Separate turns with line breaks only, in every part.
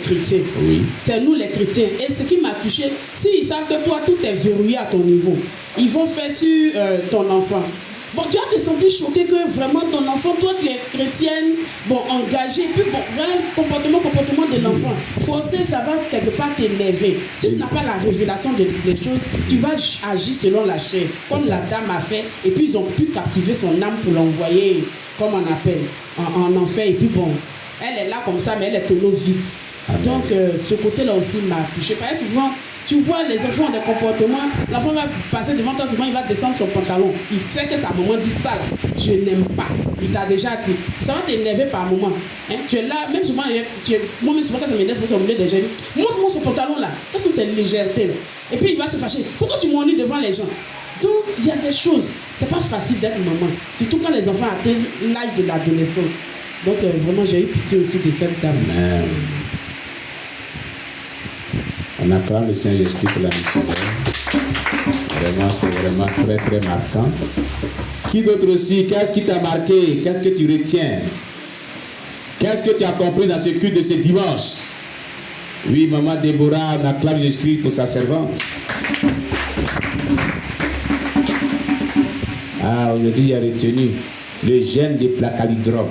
chrétiens.
Oui.
C'est nous les chrétiens. Et ce qui m'a touché, s'ils savent que toi, tout est verrouillé à ton niveau, ils vont faire sur ton enfant. Bon, tu vas te sentir choqué que vraiment ton enfant, toi tu es chrétienne, bon, engagée, puis bon, voilà le comportement de l'enfant. Forcé, ça va quelque part t'énerver. Si tu n'as pas la révélation des choses, tu vas agir selon la chair, comme la dame a fait, et puis ils ont pu captiver son âme pour l'envoyer, comme on appelle, en enfer. Et puis bon, elle est là comme ça, mais elle est tonneau vide.
Amen.
Donc, ce côté-là aussi m'a touché. Parce que souvent, tu vois les enfants ont des comportements, l'enfant va passer devant toi, souvent il va descendre son pantalon. Il sait que sa maman dit ça, là, je n'aime pas. Il t'a déjà dit. Ça va t'énerver par moment. Hein? Tu es là, même souvent, moi-même souvent quand ça m'énerve, c'est au milieu des jeunes. Montre-moi son pantalon là. Qu'est-ce que c'est légèreté là? Et puis il va se fâcher. Pourquoi tu m'ennuies devant les gens? Donc il y a des choses. C'est pas facile d'être maman. Surtout quand les enfants atteignent l'âge de l'adolescence. Donc vraiment j'ai eu pitié aussi de cette dame.
Amen. On acclame le Saint-Esprit pour la missionnaire. Vraiment, c'est vraiment très très marquant. Qui d'autre aussi? Qu'est-ce qui t'a marqué? Qu'est-ce que tu retiens? Qu'est-ce que tu as compris dans ce culte de ce dimanche? Oui, maman Déborah, on acclame Jésus-Christ pour sa servante. Ah, aujourd'hui j'ai retenu le gène des placalidromes.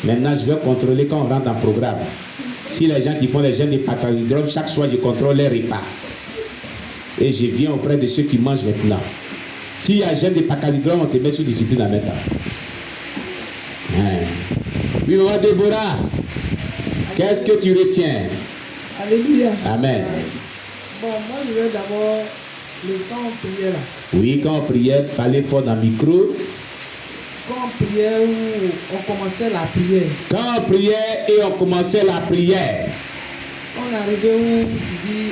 Maintenant, je vais contrôler quand on rentre dans le programme. Si les gens qui font les gènes de placalidrome, chaque soir je contrôle les repas. Et je viens auprès de ceux qui mangent maintenant. S'il y a gène de placalidrome, on te met sous discipline à maintenant. Oui, maman Déborah, qu'est-ce que tu retiens?
Alléluia.
Amen.
Bon, moi je vais d'abord le temps on priait là.
Oui, quand on priait, parlez fort dans le micro.
Quand on priait ou on commençait la prière.
Quand on priait et on commençait la prière.
On est arrivé où on dit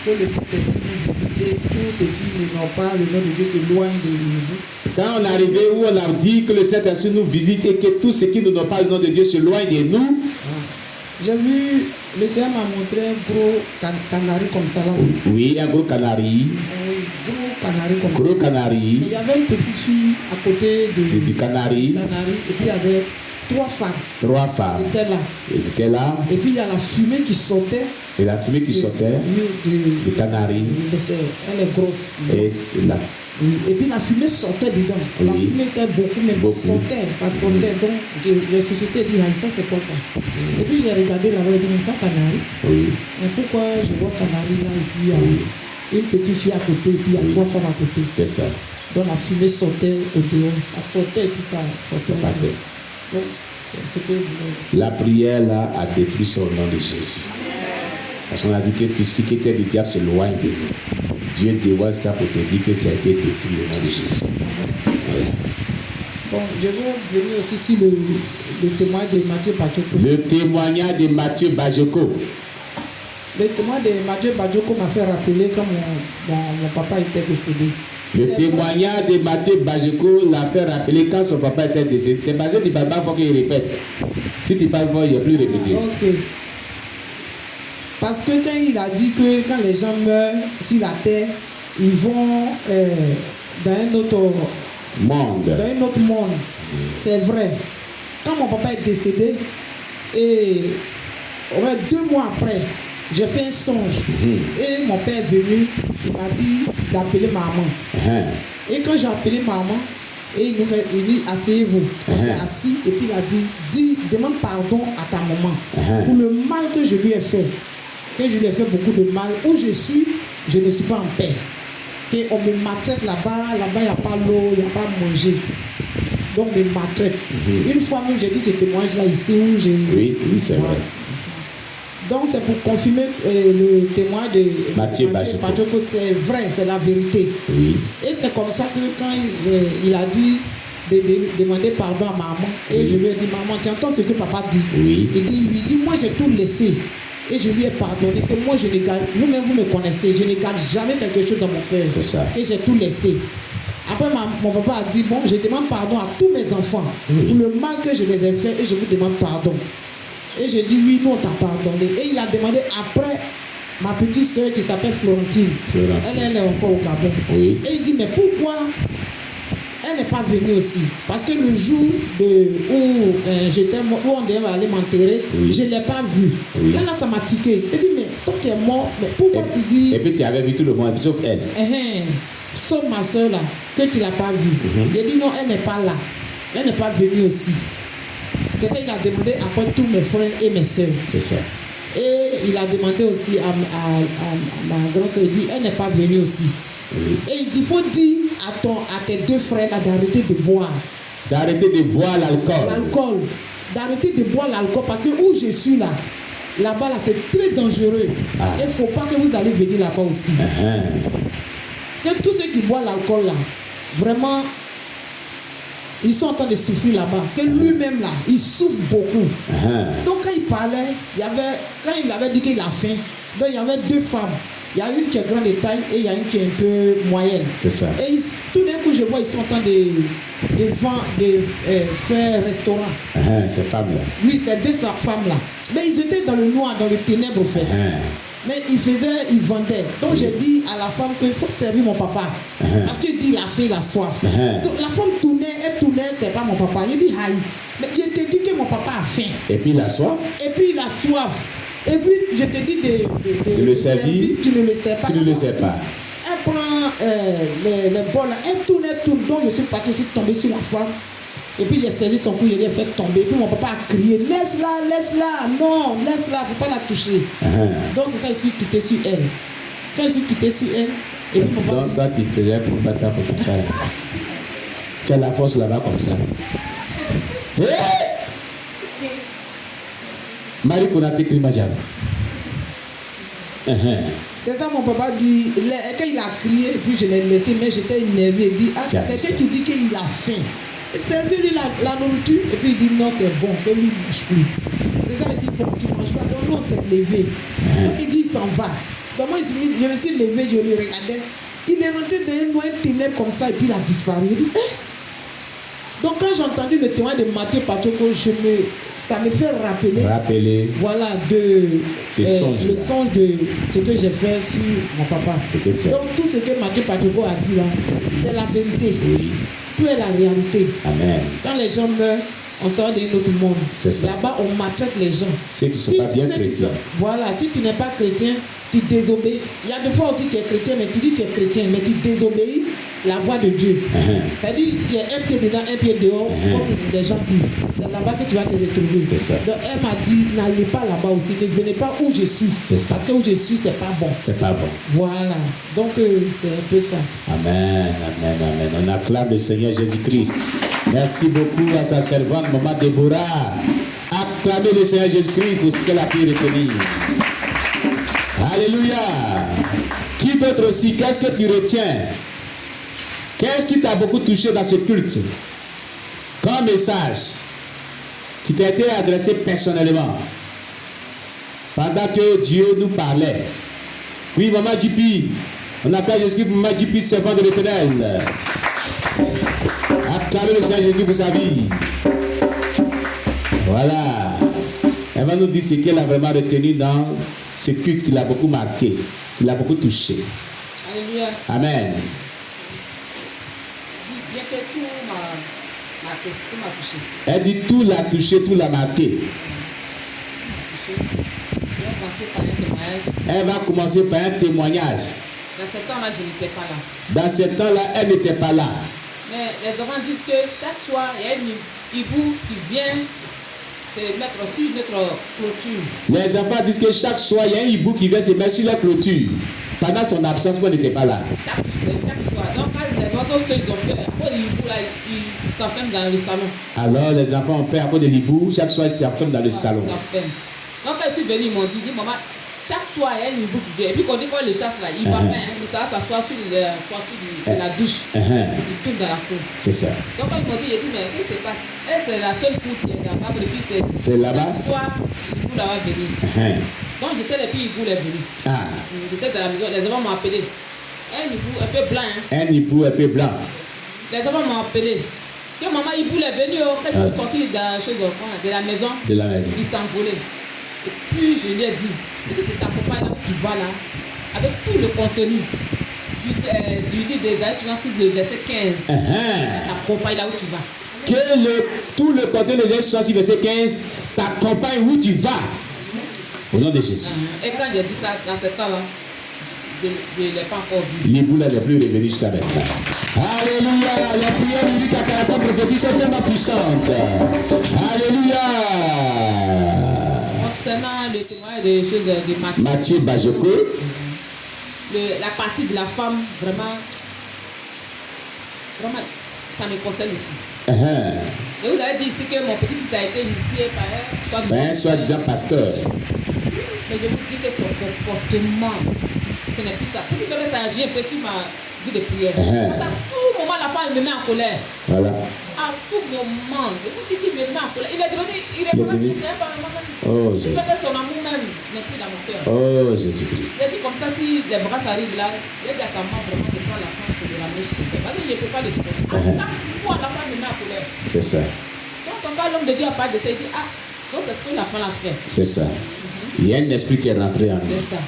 que le Saint-Esprit nous visite et tous ceux qui n'ont pas le nom de Dieu s'éloignent de nous.
Quand on est arrivé où on a dit que le Saint-Esprit nous visite et que tous ceux qui n'ont pas le nom de Dieu s'éloignent de nous.
J'ai vu, le Seigneur m'a montré un gros canari comme ça là.
Oui, un gros canari.
Oui, gros canari comme
Gros
ça.
canari.
Et il y avait une petite fille à côté
Du canari.
Et puis il y avait 3 femmes.
3 femmes.
Ils étaient là.
Ils étaient là.
Et puis il y a la fumée qui sortait.
Et la fumée qui sortait du canari.
Elle est grosse.
Et la,
Oui. Et puis la fumée sortait dedans. La
Oui.
fumée était beaucoup, mais
Beaucoup.
ça sortait. Donc les sociétés disent, ah, ça c'est quoi ça? Et puis j'ai regardé là-bas et dit, mais pas canari.
oui.
Mais pourquoi je vois canari là et puis il y a une petite fille à côté et puis il y a 3 femmes à côté.
C'est ça.
Donc la fumée sortait au dehors. Ça sortait et puis ça sortait.
Partait.
Donc c'est ce que
La prière là a détruit son nom de Jésus. Parce qu'on a dit que si quelqu'un du diable s'éloigne de nous, Dieu dévoile ça pour te dire que ça a été détruit au nom de Jésus. Voilà.
Bon, je vais venir aussi sur le témoignage de Mathieu Bajoko.
Le témoignage de Mathieu Bajoko.
Le témoignage de Mathieu Bajoko m'a fait rappeler quand mon papa était décédé.
Le témoignage de Mathieu Bajoko l'a fait rappeler quand son papa était décédé. C'est basé du papa, il faut qu'il répète. Si tu parles fort, il n'y a plus répété.
Ok. Parce que quand il a dit que quand les gens meurent sur la terre, ils vont dans un autre monde. C'est vrai. Quand mon papa est décédé, et 2 mois après, j'ai fait un songe. Et mon père est venu, il m'a dit d'appeler maman. Et quand j'ai appelé maman, et il dit asseyez-vous. On s'est assis et puis il a dit demande pardon à ta maman pour le mal que je lui ai fait. Que je lui ai fait beaucoup de mal. Où je suis, je ne suis pas en paix. Qu'on me maltraite là-bas, il n'y a pas l'eau, il n'y a pas à manger. Donc on me maltraite. Une fois même, j'ai dit ce témoignage-là ici où j'ai...
Oui, c'est vrai.
Donc c'est pour confirmer le témoin de
Mathieu Bajoko.
C'est vrai, c'est la vérité.
Oui.
Et c'est comme ça que quand il a dit de demander pardon à maman, et je lui ai dit, maman, tu entends ce que papa dit?
Oui.
Il dit, moi j'ai tout laissé. Et je lui ai pardonné, que moi je ne garde, vous-même vous me connaissez, je ne garde jamais quelque chose dans mon cœur.
C'est ça.
Que j'ai tout laissé. Après, mon papa a dit, bon, je demande pardon à tous mes enfants pour le mal que je les ai fait et je vous demande pardon. Et j'ai dit, oui, nous on t'a pardonné. Et il a demandé après ma petite soeur qui s'appelle Florentine. Elle est encore au Gabon.
Oui.
Et il dit, mais pourquoi elle n'est pas venue aussi. Parce que le jour où on devait aller m'enterrer,
Oui.
je ne l'ai pas vue.
Oui.
Là, ça m'a tiqué. Elle dit, mais toi tu es mort, mais pourquoi tu dis...
Et puis tu avais vu tout le monde, sauf elle.
Sauf ma soeur là, que tu ne l'as pas vue. Il dit non, elle n'est pas là. Elle n'est pas venue aussi. C'est ça, il a demandé après tous mes frères et mes soeurs.
C'est ça.
Et il a demandé aussi à ma grande soeur, il dit, elle n'est pas venue aussi.
Oui.
Et il dit, il faut dire à tes deux frères là d'arrêter de boire.
D'arrêter de boire l'alcool.
L'alcool. D'arrêter de boire l'alcool parce que où je suis là, là-bas là, c'est très dangereux.
Ah.
Il ne faut pas que vous allez venir là-bas aussi. Que tous ceux qui boivent l'alcool là, vraiment, ils sont en train de souffrir là-bas. Que lui-même là, il souffre beaucoup. Donc quand il parlait, quand il avait dit qu'il a faim, donc il y avait deux femmes. Il y a une qui est grande de taille et il y a une qui est un peu moyenne.
C'est ça.
Et tout d'un coup, je vois, ils sont en train de faire restaurant.
Ces femmes-là.
Oui, ces deux femmes-là. Mais ils étaient dans le noir, dans les ténèbres, au fait. Mais ils vendaient. Donc j'ai dit à la femme qu'il faut servir mon papa. Parce qu'il dit il a faim, il a soif. Donc la femme tournait, c'est pas mon papa. Il dit aïe. Mais je te dis que mon papa a faim.
Et puis il a soif.
Et puis il a soif. Et puis je te dis de
le servir.
Tu ne le sais pas.
Tu ne le sais pas.
Elle prend les bols, elle tourne. Donc je suis parti, je suis tombé sur la femme. Et puis j'ai saisi son cou, je l'ai fait tomber. Et puis mon papa a crié, laisse-la, non, laisse-la, il ne faut pas la toucher. Donc c'est ça, je suis quitté sur elle. Quand je suis quitté sur elle, et puis mon papa...
Donc toi tu faisais pour battre pour ton frère. Tu as la force là-bas comme ça. Marie Konate Krimajab.
C'est ça, mon papa dit, quand il a crié, et puis je l'ai laissé, mais j'étais énervé. Il dit, quelqu'un qui dit qu'il a faim. Servis-lui la nourriture, et puis il dit non, c'est bon, que lui ne mange plus. C'est ça, il dit bon, tu ne manges pas. Donc nous, on s'est levé. Donc il dit, il s'en va. Donc moi, je me suis levé, je le regardais. Il est rentré dans un noir ténèbre comme ça, et puis il a disparu. Il dit, Donc quand j'ai entendu le témoin de Mathieu Patoko, ça me fait rappeler voilà, le songe de ce que j'ai fait sur mon papa. Donc tout ce que Mathieu Patoko a dit là, c'est la vérité.
Oui.
Tout est la réalité.
Amen.
Quand les gens meurent, on sort d'un autre monde.
Ça.
Là-bas, on maltraite les gens.
Ceux qui ne sont pas bien chrétiens.
Voilà, si tu n'es pas chrétien, tu désobéis. Il y a des fois aussi tu es chrétien, mais tu dis que tu es chrétien, mais tu désobéis la voix de Dieu. C'est-à-dire tu es un pied dedans, un pied dehors, comme les gens disent. C'est là-bas que tu vas te retrouver. Donc elle m'a dit, n'allez pas là-bas aussi, ne venez pas où je suis. Parce que où je suis, c'est pas bon.
C'est pas bon.
Voilà. Donc c'est un peu ça.
Amen, amen, amen. On acclame le Seigneur Jésus-Christ. Merci beaucoup à sa servante, Maman Déborah. Acclamez le Seigneur Jésus-Christ pour ce qu'elle a pu retenir. Alléluia. Qui d'autre aussi? Qu'est-ce que tu retiens? Qu'est-ce qui t'a beaucoup touché dans ce culte? Comme message qui t'a été adressé personnellement pendant que Dieu nous parlait. Oui, Maman Jipi. On appelle Jésus-Christ pour Maman Jipi, servant de l'Éternel. Acclamez le Seigneur Jésus pour sa vie. Voilà. Elle va nous dire ce qu'elle a vraiment retenu dans ce culte qui l'a beaucoup marqué, qui l'a beaucoup touché.
Alléluia.
Amen.
Bien que tout m'a touché.
Elle dit tout l'a touché, tout l'a marqué. Elle va commencer par un témoignage.
Dans ce temps-là, je n'étais pas là.
Dans ce temps-là, elle n'était pas là.
Mais les enfants disent que chaque soir, il y a un hibou qui vient se mettre sur notre clôture.
Les enfants disent que chaque soir, il y a un hibou qui vient se mettre sur la clôture. Pendant son absence, on n'était pas là.
Chaque soir. Donc, quand les oiseaux seuls ont peur, à cause de l'hibou, là, ils s'enferment dans le salon.
Alors, les enfants ont peur à cause de l'hibou. Chaque soir, ils s'enferment dans le salon.
Donc, quand je suis venue, ils m'ont dit, maman, chaque soir, il y a un hibou qui vient. Et puis, quand on dit qu'on le chasse là, il va bien. Ça va s'asseoir sur la porte de la douche. Il tourne dans la cour.
C'est ça.
Donc, quand ils m'ont dit, j'ai dit, mais qu'est-ce qui se passe? Et c'est la seule cour qui est là-bas.
C'est là-bas?
Chaque soir, l'hibou là va venir. Donc, j'étais les filles, l'hibou est venu. J'étais dans la maison, les enfants m'ont appelé. Un hibou un peu blanc.
Un hibou un peu blanc.
Les enfants m'ont appelé. Que maman hibou est venu, quand ils sont sortis de la maison.
De la maison.
Ils s'envolaient. Et puis je lui ai dit, je t'accompagne là où tu vas là, avec tout le contenu. du livre des Excellences, le verset 15. Accompagne là où tu vas.
Que tout le côté des Excellences, verset 15, t'accompagne où tu vas. Au nom de Jésus.
Et quand j'ai dit ça, dans ce temps-là, je ne l'ai pas encore vu.
Les boules n'est plus révélé jusqu'à maintenant. Alléluia. La prière biblique à caractère prophétique est tellement puissante. Alléluia.
Concernant le témoignage des choses de
Mathieu Bajoko.
La partie de la femme, vraiment, ça me concerne aussi. Et vous avez dit ici que mon petit-fils a été initié par un
soi-disant pasteur.
Mais je vous dis que son comportement, ce n'est plus ça. Ce qui fait que ça agit un peu sur ma vie de prière. À tout moment, la femme me met en colère.
Voilà.
À tout moment. Je vous dis qu'il me met en colère. Il est devenu, il est vraiment lycéen par moi-même.
Oh Jésus.
Peut-être son amour même n'est plus dans mon cœur.
Oh Jésus-Christ.
J'ai dit comme ça, si les grâces arrivent là, il y a sa main vraiment de prendre la femme et de la mettre sur son père. Parce que je ne peux pas le supporter. À chaque fois, la femme me met en colère.
C'est ça.
Donc, quand l'homme de Dieu a parlé de ça, il dit, donc c'est ce que la femme a fait.
C'est ça. Il y a un esprit qui est rentré en lui.
C'est ça.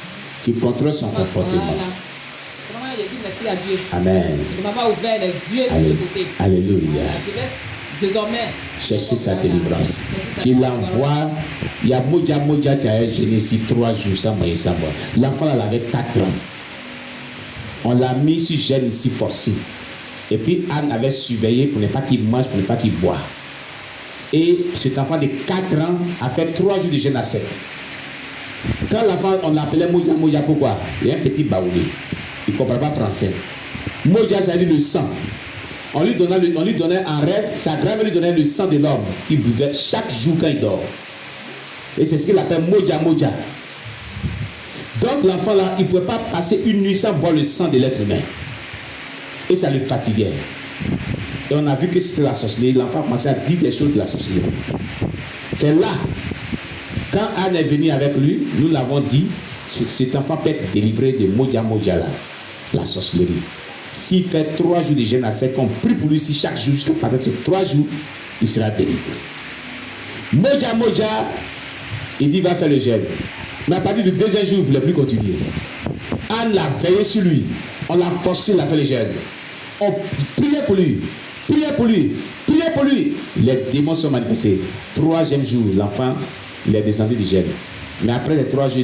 Qui contrôle son comportement.
Voilà. Vraiment, j'ai dit merci à Dieu.
Amen.
Il m'a pas ouvert les yeux sur ce côté.
Alléluia.
Voilà, je laisse désormais
chercher sa délivrance. Tu l'envoies. Il y a Moja qui a gêné ici 3 jours sans manger, sans boire. L'enfant elle avait 4 ans. On l'a mis sur gêne ici forcé. Et puis Anne avait surveillé pour ne pas qu'il mange, pour ne pas qu'il boive. Et cet enfant de 4 ans a fait 3 jours de jeûne à sec. Quand l'enfant, on l'appelait Moja, pourquoi? Il y a un petit baoulé. Il ne comprend pas français. Moja, ça dit le sang. On lui donnait en rêve, sa grand-mère lui donnait le sang de l'homme qu'il buvait chaque jour quand il dort. Et c'est ce qu'il appelle Moja. Donc l'enfant là, il ne pouvait pas passer une nuit sans boire le sang de l'être humain. Et ça le fatiguait. Et on a vu que c'était la sorcellerie. L'enfant a commencé à dire des choses de la sorcellerie. C'est là, quand Anne est venue avec lui, nous l'avons dit, cet enfant peut être délivré de Moja là, la sorcellerie. S'il fait 3 jours de jeûne à sec, on prie pour lui, si chaque jour, jusqu'à partir de ces 3 jours, il sera délivré. Moja, il dit, va faire le jeûne. Mais à partir du 2e jour, il ne voulait plus continuer. Anne l'a veillé sur lui. On l'a forcé à faire le jeûne. On priait pour lui. Les démons sont manifestés. 3e jour, l'enfant, il est descendu du jeûne. Mais après les 3 jours,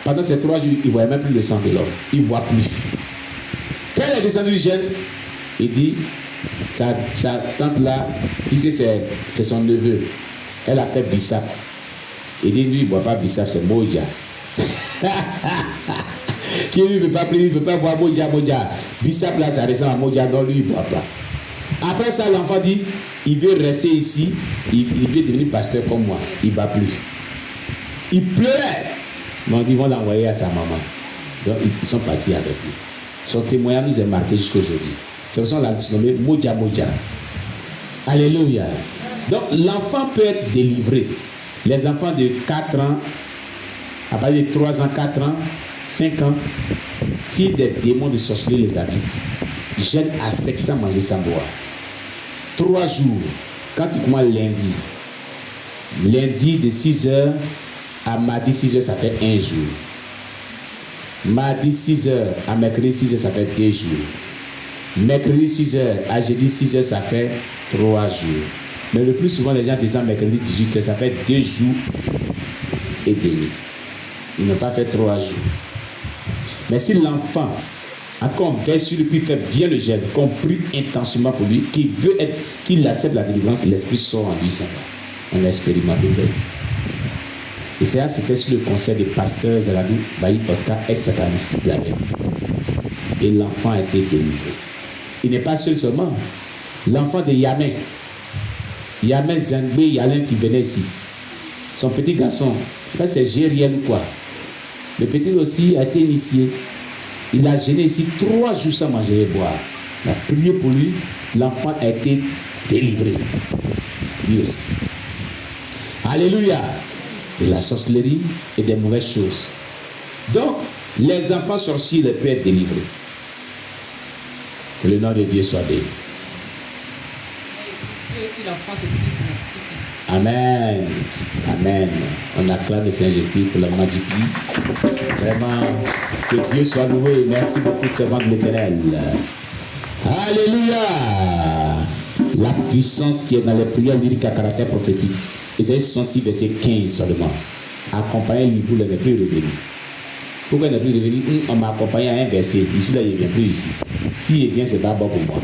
pendant ces 3 jours, il ne voyait même plus le sang de l'homme. Il ne voit plus. Quand il est descendu du jeûne, il dit, sa tante là, puisque c'est son neveu, elle a fait bissap. Il dit, lui, il ne boit pas bissap, c'est Moja. Qui lui ne veut pas prier, il ne veut pas boire Moja. Bissap là, ça ressemble à Moja, non, lui, il ne boit pas. Après ça, l'enfant dit, il veut rester ici, il veut devenir pasteur comme moi, il ne va plus. Il pleurait. Mais on dit, ils vont l'envoyer à sa maman. Donc, ils sont partis avec lui. Son témoignage nous est marqué jusqu'à aujourd'hui. C'est pour ça qu'on l'a nommé Moja. Alléluia. Donc, l'enfant peut être délivré. Les enfants de 4 ans, à partir de 3 ans, 4 ans, 5 ans, si des démons de sorcellerie les habitent, jeûne à sec sans manger, sans boire. 3 jours, quand tu commences lundi de 6h à mardi 6h, ça fait 1 jour. Mardi 6h à mercredi 6h, ça fait 2 jours. Mercredi 6h à jeudi 6h, ça fait 3 jours. Mais le plus souvent, les gens descendent mercredi 18h, ça fait 2 jours et demi. Ils n'ont pas fait 3 jours. Mais si l'enfant, en tout cas, on veille sur lui, puis fait bien le jeûne, qu'on prie intensément pour lui, qu'il accepte la délivrance, l'esprit sort en lui, ça va. On a expérimenté ça. Et c'est là, c'était sur le conseil des pasteurs Zaladou, Baï, Oscar et Satanis. Et l'enfant a été délivré. Il n'est pas seul seulement. L'enfant de Yamé Zangbe Yalin qui venait ici. Son petit garçon, je ne sais pas si c'est Gériel ou quoi. Le petit aussi a été initié. Il a gêné ici 3 jours sans manger et boire. On a prié pour lui. L'enfant a été délivré. Lui aussi. Alléluia. De la sorcellerie et des mauvaises choses. Donc, les enfants sorciers peuvent être délivrés. Que le nom de Dieu soit béni. Amen. Amen. On acclame le Saint-Jésus pour la magie. Vraiment, que Dieu soit loué. Merci beaucoup, servant de l'Éternel. Alléluia. La puissance qui est dans les prières lyriques à caractère prophétique. Isaïe 66, verset 15 seulement. Accompagner l'Iboul n'est plus revenu. Pourquoi il n'est plus revenu? On m'a accompagné à un verset. Ici, là, il ne vient plus ici. S'il vient, c'est pas bon pour moi.